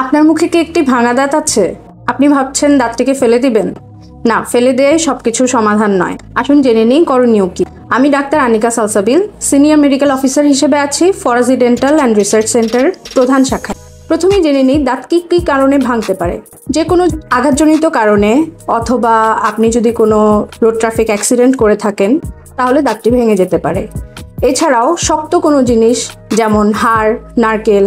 আপনার মুখে কি একটি ভাঙা দাঁত আছে? আপনি ভাবছেন দাঁতটিকে ফেলে দিবেন? না, ফেলে দেওয়াই সবকিছুর সমাধান নয়। আসুন জেনে নিই করণীয় কি। আমি doctor Anika Salsabil, senior medical officer হিসেবে আছি Faraji dental and research centre প্রধান শাখায়। প্রথমেই জেনে নিই দাঁত কি কি কারণে ভাঙতে পারে। যে কোনো আঘাতজনিত কারণে অথবা আপনি যদি কোনো রোড ট্রাফিক অ্যাক্সিডেন্ট করে থাকেন তাহলে দাঁতটি ভেঙে যেতে পারে। এছাড়াও শক্ত কোনো জিনিস যেমন হাড়, নারকেল,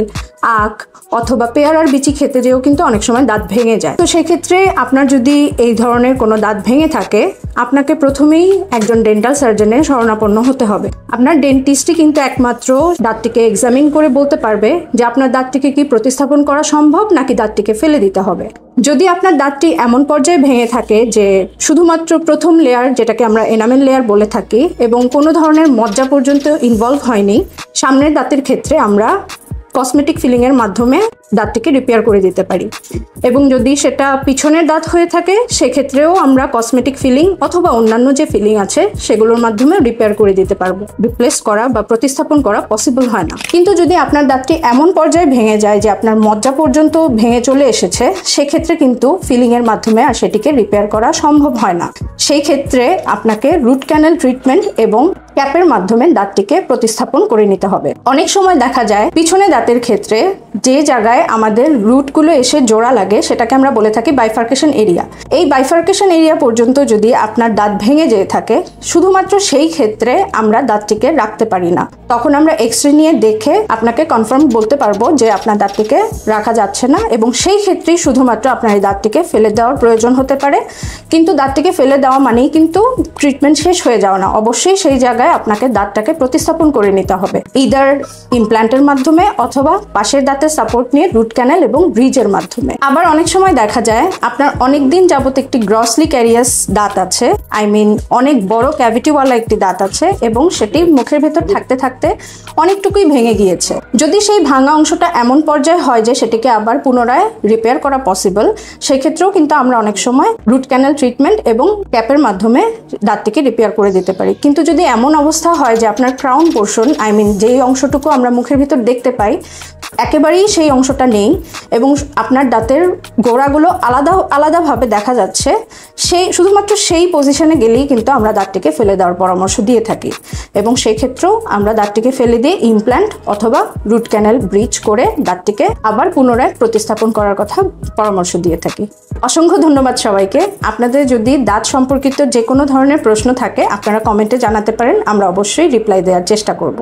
আখ অথবা পেয়ারার বিচি খেতে যেও কিন্তু অনেক সময় দাঁত ভেঙে যায়। তো সেক্ষেত্রে আপনার যদি এই ধরনের কোনো দাঁত ভেঙে থাকে, আপনাকে প্রথমেই একজন ডেন্টাল সার্জনের শরণাপন্ন হতে হবে। আপনার ডেন্টিস্টই কিন্তু একমাত্র দাঁতটিকে এক্সামিন করে বলতে পারবে যে আপনার দাঁতটিকে কি প্রতিস্থাপন করা সম্ভব নাকি দাঁতটিকে ফেলে দিতে হবে। যদি আপনার দাঁতটি এমন পর্যায়ে ভেঙে থাকে যে শুধুমাত্র প্রথম লেয়ার, যেটাকে আমরা এনামেল লেয়ার বলে থাকি, এবং কোনো ধরনের মজ্জা পর্যন্ত ইনভলভ হয়নি, সামনের দাঁতের ক্ষেত্রে আমরা কসমেটিক ফিলিংয়ের মাধ্যমে দাঁতটিকে রিপেয়ার করে দিতে পারি। এবং যদি সেটা পিছনের দাঁত হয়ে থাকে সেক্ষেত্রেও আমরা কসমেটিক ফিলিং অথবা অন্যান্য যে ফিলিং আছে সেগুলোর মাধ্যমে রিপেয়ার করে দিতে পারবো। রিপ্লেস করা বা প্রতিস্থাপন করা পসিবল হয় না। কিন্তু যদি আপনার দাঁতটি এমন পর্যায়ে ভেঙে যায় যে আপনার মজ্জা পর্যন্ত ভেঙে চলে এসেছে, সেক্ষেত্রে কিন্তু ফিলিংয়ের মাধ্যমে আর সেটিকে রিপেয়ার করা সম্ভব হয় না। সেই ক্ষেত্রে আপনাকে রুট ক্যানেল ট্রিটমেন্ট এবং ক্যাপের মাধ্যমে দাঁতটিকে প্রতিস্থাপন করে নিতে হবে। অনেক সময় দেখা যায় পিছনে দাঁতের ক্ষেত্রে যে জায়গায় আমাদের রুটগুলো এসে জোড়া লাগে সেটাকে আমরা বলে থাকি বাইফার্কেশন এরিয়া। এই বাইফার্কেশন এরিয়া পর্যন্ত যদি আপনার দাঁত ভেঙে যেয়ে থাকে, শুধুমাত্র সেই ক্ষেত্রে আমরা দাঁতটিকে রাখতে পারি না। তখন আমরা এক্সরে নিয়ে দেখে আপনাকে কনফার্ম বলতে পারবো যে আপনার দাঁতটিকে রাখা যাচ্ছে না, এবং সেই ক্ষেত্রেই শুধুমাত্র আপনার এই দাঁতটিকে ফেলে দেওয়ার প্রয়োজন হতে পারে। কিন্তু দাঁতটিকে ফেলে দেওয়া মানেই কিন্তু ট্রিটমেন্ট শেষ হয়ে যাওয়া না। অবশ্যই সেই জায়গায় আপনাকে দাঁতটাকে প্রতিস্থাপন করে নিতে হবে, ইদার ইমপ্ল্যান্টের মাধ্যমে অথবা পাশের দাঁতের সাপোর্ট নিয়ে রুট ক্যানেল এবং ব্রিজের মাধ্যমে। আবার অনেক সময় দেখা যায় আপনার অনেক দিন যাবত একটি গ্রসলি ক্যারিয়াস দাঁত আছে, অনেক বড় ক্যাভিটিওয়ালা একটি দাঁত আছে, এবং সেটি মুখের ভেতর থাকতে থাকতে অনেকটুকুই ভেঙে গিয়েছে। যদি সেই ভাঙা অংশটা এমন পর্যায়ে হয় যে সেটিকে আবার পুনরায় রিপেয়ার করা পসিবল, সেক্ষেত্রেও কিন্তু আমরা অনেক সময় রুট ক্যানেল ট্রিটমেন্ট এবং ক্যাপের মাধ্যমে দাঁতটিকে রিপেয়ার করে দিতে পারি। কিন্তু যদি এমন অবস্থা হয় যে আপনার ক্রাউন পোর্শন, যেই অংশটুকু আমরা মুখের ভিতর দেখতে পাই, একেবারেই সেই অংশটা নেই এবং আপনার দাঁতের গোড়াগুলো আলাদাভাবে দেখা যাচ্ছে, শুধুমাত্র সেই পজিশনে গেলেই কিন্তু আমরা দাঁতটিকে ফেলে দেওয়ার পরামর্শ দিয়ে থাকি। এবং সেই ক্ষেত্রেও আমরা দাঁতটিকে ফেলে দিয়ে ইমপ্ল্যান্ট অথবা রুট ক্যানেল ব্রিজ করে দাঁতটিকে আবার পুনরায় প্রতিস্থাপন করার কথা পরামর্শ দিয়ে থাকি। অসংখ্য ধন্যবাদ সবাইকে। আপনাদের যদি দাঁত সম্পর্কিত যে কোনো ধরনের প্রশ্ন থাকে আপনারা কমেন্টে জানাতে পারেন, আমরা অবশ্যই রিপ্লাই দেওয়ার চেষ্টা করব।